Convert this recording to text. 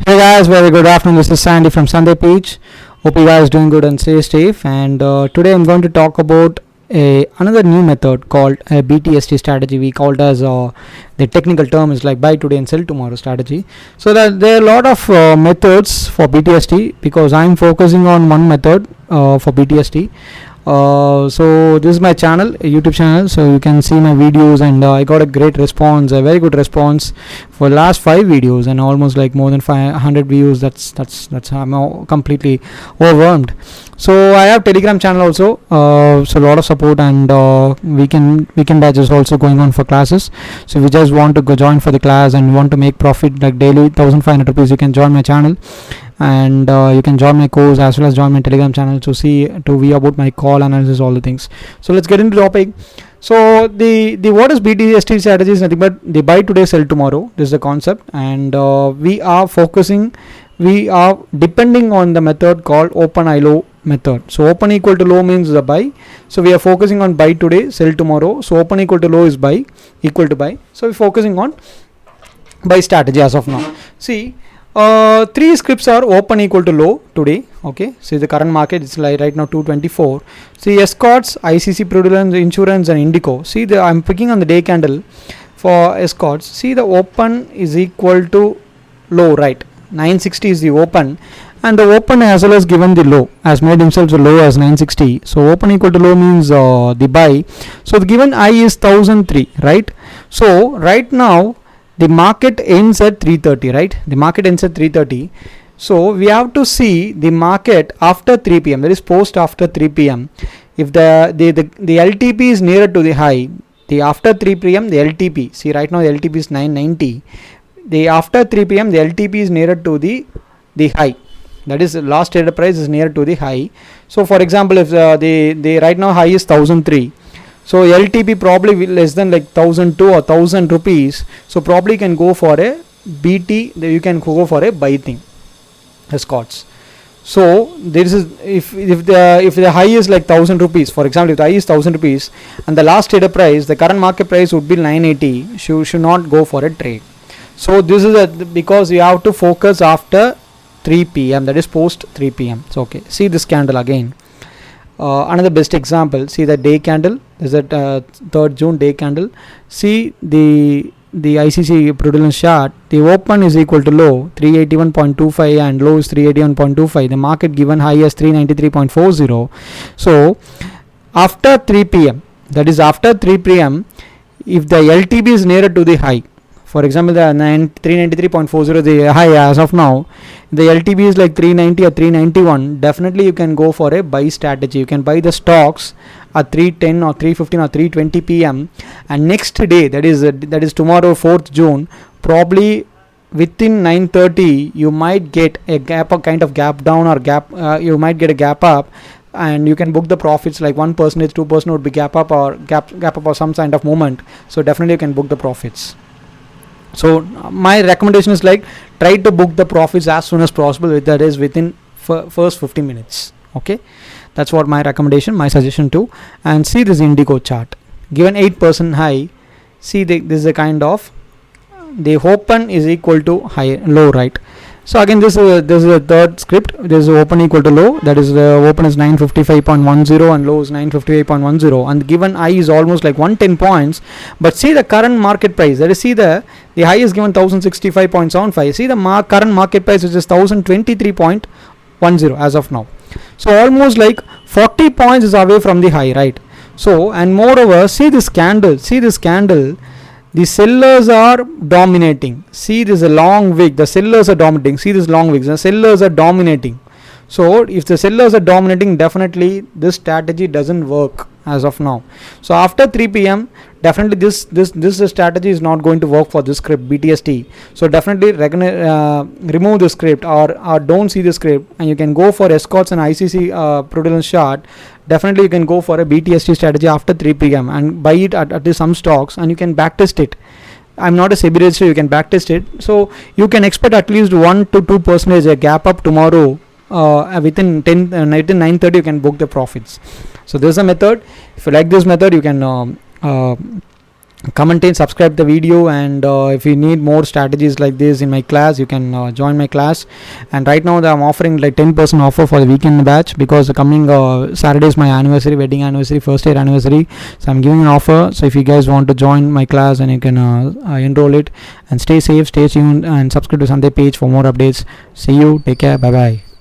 Hey guys, very good afternoon. This is Sandy from Sandhai Pechu. Hope you guys doing good and stay safe. And today I'm going to talk about another new method called a BTST strategy. We called as the technical term is like buy today and sell tomorrow strategy. So that there are a lot of methods for BTST because I'm focusing on one method for BTST. So this is my channel, a YouTube channel, so you can see my videos, and I got a great response, a very good response for last 5 videos, and almost like more than 500 views. That's I'm completely overwhelmed. So I have Telegram channel also, so a lot of support, and weekend batches also going on for classes. So if you just want to go join for the class and want to make profit like daily 1500 rupees, you can join my channel, and you can join my course as well as join my Telegram channel to see to view about my call analysis, all the things. So let's get into the topic. So the what is BTST strategy is nothing but the buy today sell tomorrow. This is the concept, and we are depending on the method called open high low method. So open equal to low means the buy, so we are focusing on buy today sell tomorrow. So open equal to low is buy, equal to buy, so we're focusing on buy strategy as of now. See, 3 scripts are open equal to low today. Okay, see the current market is like right now 224. See escorts, ICC Prudence, insurance and Indico. See I'm picking on the day candle for escorts. See the open is equal to low, right? 960 is the open, and the open as well as given the low has made himself the low as 960. So open equal to low means the buy. So the given I is 1003, right? So right now the market ends at 330, right? The market ends at 330. So we have to see the market after 3 p.m. That is post after 3 p.m. If the LTP is nearer to the high, the after 3 p.m. the LTP, see right now the LTP is 990. The after 3 p.m. the LTP is nearer to the high. That is last traded price is nearer to the high. So for example, if the right now high is 1003. So LTP probably less than like 1002 or 1000 rupees. So probably can go for a BT. You can go for a buy thing, escorts. So there is if the high is like 1000 rupees, for example, if the high is 1000 rupees and the last trader price, the current market price would be 980. Should not go for a trade. So this is because you have to focus after 3 p.m. that is post 3 p.m. So okay, see this candle again. Another best example, see the day candle. This is that 3rd June day candle. See the ICC Prudence chart. The open is equal to low 381.25 and low is 381.25. The market given high as 393.40. So after 3 p.m. that is after 3 p.m. if the LTB is nearer to the high, for example the 393.40 the high as of now, the LTB is like 390 or 391, definitely you can go for a buy strategy. You can buy the stocks at 310 or 315 or 320 p.m. and next day, that is tomorrow 4th June, probably within 9:30 you might get a gap, a kind of gap down or gap, you might get a gap up, and you can book the profits like 1%, 2% would be gap up or gap up or some kind of movement. So definitely you can book the profits. So my recommendation is like try to book the profits as soon as possible, that is within first 15 minutes. Okay, that's what my recommendation, my suggestion too. And see this Indigo chart given 8% high. See this is a kind of the open is equal to high low, right? So again this is a third script. This is open equal to low, that is the open is 955.10 and low is 958.10, and given I is almost like 110 points. But see the current market price, that is see the high is given 1065.75. see the current market price, which is 1023.10 as of now. So almost like 40 points is away from the high, right? So and moreover, see this candle, the sellers are dominating. See this is a long wick, the sellers are dominating. See this long wick, the sellers are dominating. So if the sellers are dominating, definitely this strategy doesn't work as of now. So after 3 p.m. definitely this strategy is not going to work for this script BTST. So definitely remove the script or don't see the script, and you can go for escorts and ICC Prudence chart. Definitely you can go for a BTST strategy after 3 p.m. and buy it at least some stocks, and you can backtest it. I'm not a SEBI register, you can backtest it. So you can expect at least 1 to 2% a gap up tomorrow. Within 9:30 you can book the profits. So this is a method. If you like this method, you can comment and subscribe the video, and if you need more strategies like this in my class, you can join my class. And right now I'm offering like 10% offer for the weekend batch, because the coming Saturday is my anniversary, wedding anniversary, first year anniversary. So I'm giving an offer. So if you guys want to join my class, and you can enroll it. And stay safe, stay tuned, and subscribe to Sandhai page for more updates. See you, take care, bye bye.